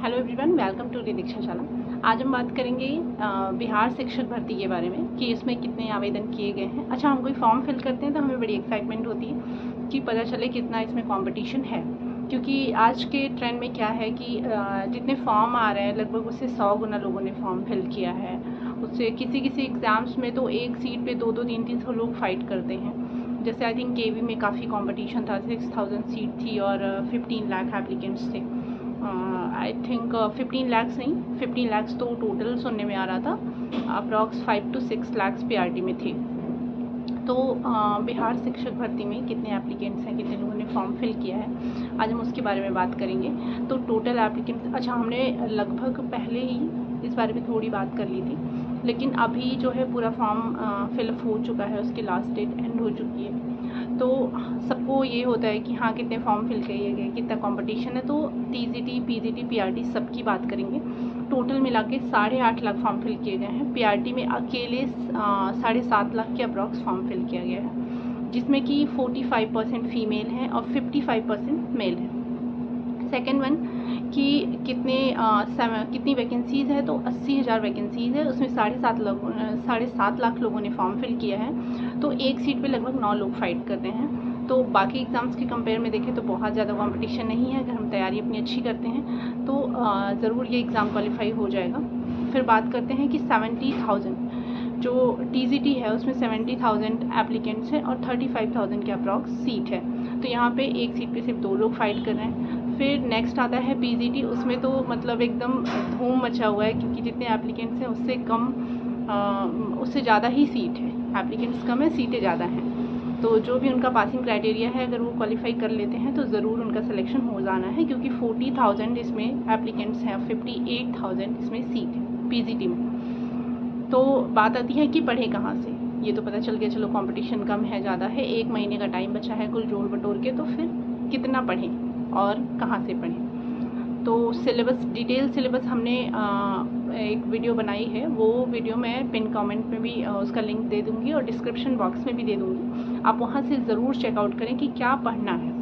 Hello everyone, welcome to the Dikshashala. आज हम बात करेंगे बिहार शिक्षक भर्ती के बारे में कि इसमें कितने आवेदन किए गए हैं। अच्छा, हम कोई फॉर्म फिल करते हैं तो हमें बड़ी एक्साइटमेंट होती है कि पता चले कितना इसमें कंपटीशन है, क्योंकि आज के ट्रेंड में क्या है कि जितने फॉर्म आ रहे हैं लगभग उससे 100 गुना लोगों ने फॉर्म फिल किया है। उससे किसी किसी एग्ज़ाम्स में तो एक सीट पे 2-2, 3-300 लोग फाइट करते हैं। जैसे आई थिंक केवी में काफ़ी कंपटीशन था, 6000 सीट थी और 15 लाख एप्लीकेंट्स थे। आई थिंक 15 लैक्स नहीं, 15 लैक्स तो टोटल सुनने में आ रहा था। अप्रॉक्स 5 to 6 लैक्स पीआरटी में थे। तो बिहार शिक्षक भर्ती में कितने एप्लीकेंट्स हैं, कितने लोगों ने फॉर्म फिल किया है, आज हम उसके बारे में बात करेंगे। तो टोटल एप्लीकेंट्स, अच्छा हमने लगभग पहले ही इस बारे में थोड़ी बात कर ली थी, लेकिन अभी जो है पूरा फॉर्म फिलअप हो चुका है, उसकी लास्ट डेट एंड हो चुकी है। तो सबको ये होता है कि हाँ कितने फॉर्म फिल किए गए, कितना कंपटीशन है। तो टीजीटी, पीजीटी, पीआरटी सबकी बात करेंगे। टोटल मिला के 8.5 लाख फॉर्म फिल किए गए हैं। पीआरटी में अकेले 7.5 लाख के अप्रॉक्स फॉर्म फिल किया गया है, जिसमें कि 45% फीमेल हैं और 55% मेल है। सेकेंड वन कि कितनी वैकेंसीज़ है, तो 80,000 वैकेंसीज़ है। उसमें 7.5 लाख लोगों ने फॉर्म फिल किया है। तो एक सीट पे लगभग 9 लोग फाइट करते हैं। तो बाकी एग्ज़ाम्स के कंपेयर में देखें तो बहुत ज़्यादा कंपटीशन नहीं है। अगर हम तैयारी अपनी अच्छी करते हैं तो ज़रूर ये एग्ज़ाम क्वालिफाई हो जाएगा। फिर बात करते हैं कि 70,000 जो टीजीटी है उसमें 70,000 एप्लीकेंट्स हैं और 35,000 के अप्रॉक्स सीट है। तो यहाँ पे एक सीट पे सिर्फ 2 लोग फाइट कर रहे हैं। फिर नेक्स्ट आता है पीजीटी, उसमें तो मतलब एकदम धूम मचा हुआ है, क्योंकि जितने एप्लीकेंट्स हैं उससे ज़्यादा ही सीट है। एप्लीकेंट्स कम है, सीटें ज़्यादा हैं। तो जो भी उनका पासिंग क्राइटेरिया है, अगर वो क्वालिफाई कर लेते हैं तो ज़रूर उनका सिलेक्शन हो जाना है, क्योंकि 40,000 इसमें एप्लीकेंट्स हैं, 58,000 इसमें सीट है पीजीटी में। तो बात आती है कि पढ़े कहाँ से। ये तो पता चल गया, चलो कंपटीशन कम है, ज़्यादा है, 1 महीने का टाइम बचा है कुल जोड़ बटोर के, तो फिर कितना पढ़ें और कहाँ से पढ़ें। तो सिलेबस, डिटेल सिलेबस हमने एक वीडियो बनाई है, वो वीडियो मैं पिन कमेंट में भी उसका लिंक दे दूँगी और डिस्क्रिप्शन बॉक्स में भी दे दूँगी। आप वहाँ से ज़रूर चेकआउट करें कि क्या पढ़ना है,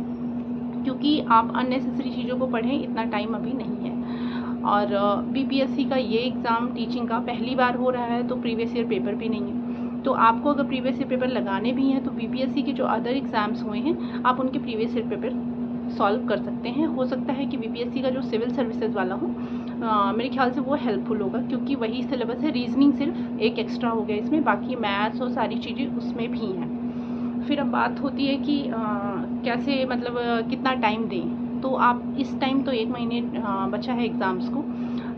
क्योंकि आप अननेसेसरी चीज़ों को पढ़ें, इतना टाइम अभी नहीं है। और बीपीएससी का ये एग्ज़ाम टीचिंग का पहली बार हो रहा है, तो प्रीवियस ईयर पेपर भी नहीं है। तो आपको अगर प्रीवियस ईयर पेपर लगाने भी हैं तो बीपीएससी के जो अदर एग्ज़ाम्स हुए हैं आप उनके प्रीवियस ईयर पेपर सॉल्व कर सकते हैं। हो सकता है कि बीपीएससी का जो सिविल सर्विसेज वाला हो, मेरे ख्याल से वो हेल्पफुल होगा, क्योंकि वही सिलेबस है। रीजनिंग सिर्फ एक एक्स्ट्रा हो गया इसमें, बाकी मैथ्स और सारी चीज़ें उसमें भी हैं। फिर अब बात होती है कि कैसे, मतलब कितना टाइम दें। तो आप इस टाइम तो 1 महीने बचा है एग्ज़ाम्स को।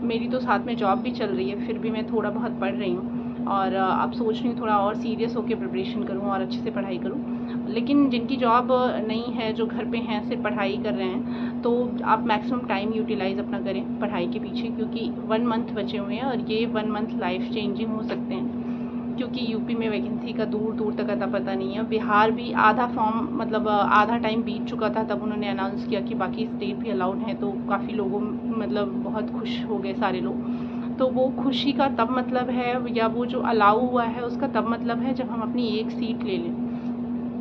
मेरी तो साथ में जॉब भी चल रही है, फिर भी मैं थोड़ा बहुत पढ़ रही हूँ और अब सोच रही हूँ थोड़ा और सीरियस होकर प्रिपरेशन करूँ और अच्छे से पढ़ाई करूँ। लेकिन जिनकी जॉब नहीं है, जो घर पे हैं, सिर्फ पढ़ाई कर रहे हैं, तो आप मैक्सिमम टाइम यूटिलाइज़ अपना करें पढ़ाई के पीछे, क्योंकि 1 मंथ बचे हुए हैं और ये 1 मंथ लाइफ चेंजिंग हो सकते हैं। क्योंकि यूपी में वैकेंसी का दूर दूर तक अता पता नहीं है। बिहार भी आधा फॉर्म, मतलब आधा टाइम बीत चुका था, तब उन्होंने अनाउंस किया कि बाकी स्टेट भी अलाउड हैं। तो काफ़ी लोगों, मतलब बहुत खुश हो गए सारे लोग। तो वो खुशी का तब मतलब है, या वो जो अलाउ हुआ है उसका तब मतलब है जब हम अपनी एक सीट ले लें,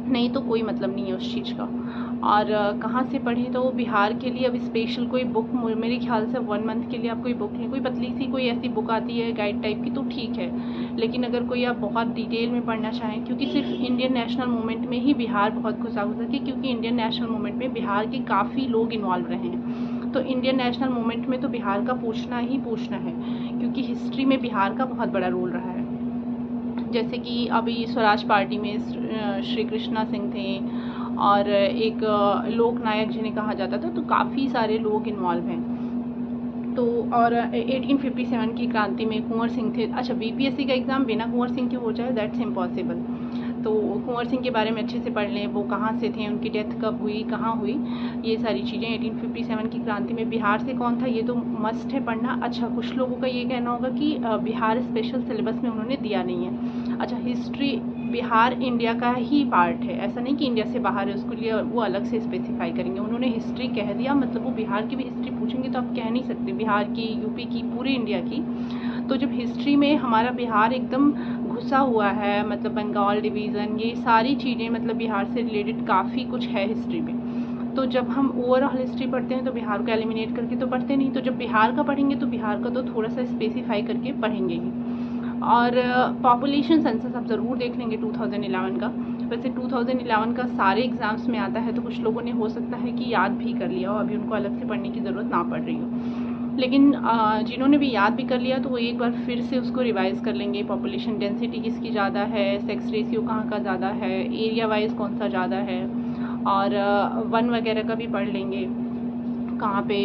नहीं तो कोई मतलब नहीं है उस चीज़ का। और कहाँ से पढ़ें, तो बिहार के लिए अब स्पेशल कोई बुक, मेरे ख्याल से 1 मंथ के लिए आप कोई बुक लें, कोई पतली सी कोई ऐसी बुक आती है गाइड टाइप की, तो ठीक है। लेकिन अगर कोई आप बहुत डिटेल में पढ़ना चाहें, क्योंकि सिर्फ इंडियन नेशनल मूवमेंट में ही बिहार बहुत घुसा है, क्योंकि इंडियन नेशनल मूवमेंट में बिहार के काफ़ी लोग इन्वॉल्व रहे हैं। तो इंडियन नेशनल मूवमेंट में तो बिहार का पूछना ही पूछना है, क्योंकि हिस्ट्री में बिहार का बहुत बड़ा रोल रहा है। जैसे कि अभी स्वराज पार्टी में श्री कृष्णा सिंह थे और एक लोकनायक जिन्हें कहा जाता था, तो काफ़ी सारे लोग इन्वॉल्व हैं। तो और 1857 की क्रांति में कुंवर सिंह थे। अच्छा, बीपीएससी का एग्ज़ाम बिना कुंवर सिंह के हो जाए, दैट्स इम्पॉसिबल। तो कुंवर सिंह के बारे में अच्छे से पढ़ लें, वो कहाँ से थे, उनकी डेथ कब हुई, कहाँ हुई, ये सारी चीज़ें। 1857 की क्रांति में बिहार से कौन था, ये तो मस्ट है पढ़ना। अच्छा, कुछ लोगों का ये कहना होगा कि बिहार स्पेशल सिलेबस में उन्होंने दिया नहीं है। अच्छा, हिस्ट्री बिहार इंडिया का ही पार्ट है, ऐसा नहीं कि इंडिया से बाहर है, उसके लिए वो अलग से स्पेसिफाई करेंगे। उन्होंने हिस्ट्री कह दिया, मतलब वो बिहार की भी हिस्ट्री पूछेंगे तो आप कह नहीं सकते बिहार की, यूपी की, पूरे इंडिया की। तो जब हिस्ट्री में हमारा बिहार एकदम घुसा हुआ है, मतलब बंगाल डिवीज़न, ये सारी चीज़ें, मतलब बिहार से रिलेटेड काफ़ी कुछ है हिस्ट्री में। तो जब हम ओवरऑल हिस्ट्री पढ़ते हैं तो बिहार को एलिमिनेट करके तो पढ़ते नहीं, तो जब बिहार का पढ़ेंगे तो बिहार का तो थोड़ा सा स्पेसिफाई करके पढ़ेंगे ही। और पॉपुलेशन सेंसस आप ज़रूर देख लेंगे 2011 का। वैसे 2011 का सारे एग्ज़ाम्स में आता है, तो कुछ लोगों ने हो सकता है कि याद भी कर लिया हो, अभी उनको अलग से पढ़ने की ज़रूरत ना पड़ रही हो। लेकिन जिन्होंने भी याद भी कर लिया तो वो एक बार फिर से उसको रिवाइज़ कर लेंगे। पॉपुलेशन डेंसिटी किसकी ज़्यादा है, सेक्स रेशियो कहाँ का ज़्यादा है, एरिया वाइज कौन सा ज़्यादा है, और वन वगैरह का भी पढ़ लेंगे। कहाँ पे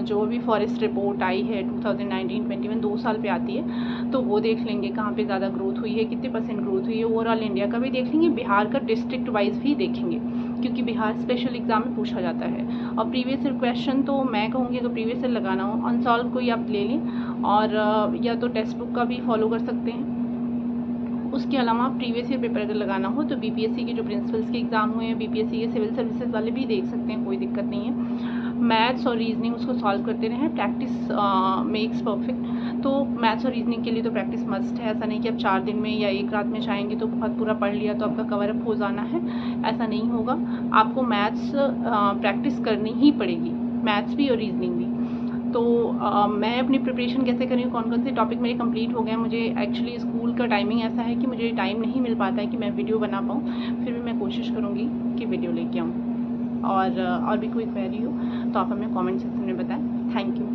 जो भी फॉरेस्ट रिपोर्ट आई है 2019-21 2 साल पे आती है, तो वो देख लेंगे कहाँ पे ज़्यादा ग्रोथ हुई है, कितने % ग्रोथ हुई है। ओवरऑल इंडिया का भी देख लेंगे, बिहार का डिस्ट्रिक्ट वाइज भी देखेंगे, क्योंकि बिहार स्पेशल एग्जाम में पूछा जाता है। और प्रीवियस ईयर क्वेश्चन तो मैं कहूँगी अगर प्रीवियस ईयर लगाना हो अनसॉल्व कोई आप ले लें, और या तो टेक्स्ट बुक का भी फॉलो कर सकते हैं। उसके अलावा प्रीवियस ईयर पेपर अगर लगाना हो तो बीपीएससी के जो प्रिंसिपल्स के एग्जाम हुए हैं, बीपीएससी के सिविल सर्विसेज वाले भी देख सकते हैं, कोई दिक्कत नहीं है। मैथ्स और रीजनिंग उसको सॉल्व करते रहें, प्रैक्टिस मेक्स परफेक्ट। तो मैथ्स और रीजनिंग के लिए तो प्रैक्टिस मस्ट है। ऐसा नहीं कि आप 4 दिन में या एक रात में चाहेंगे तो बहुत पूरा पढ़ लिया तो आपका कवर अप हो जाना है, ऐसा नहीं होगा। आपको मैथ्स प्रैक्टिस करनी ही पड़ेगी, मैथ्स भी और रीजनिंग भी। तो मैं अपनी प्रिपरेशन कैसे करी, कौन कौन से टॉपिक मेरे कंप्लीट हो गए। मुझे एक्चुअली स्कूल का टाइमिंग ऐसा है कि मुझे टाइम नहीं मिल पाता है कि मैं वीडियो बना पाऊँ, फिर भी मैं कोशिश करूँगी कि वीडियो लेके आऊँ। और भी कोई क्वेरी हो तो आप हमें कमेंट सेक्शन में बताएं। Thank you.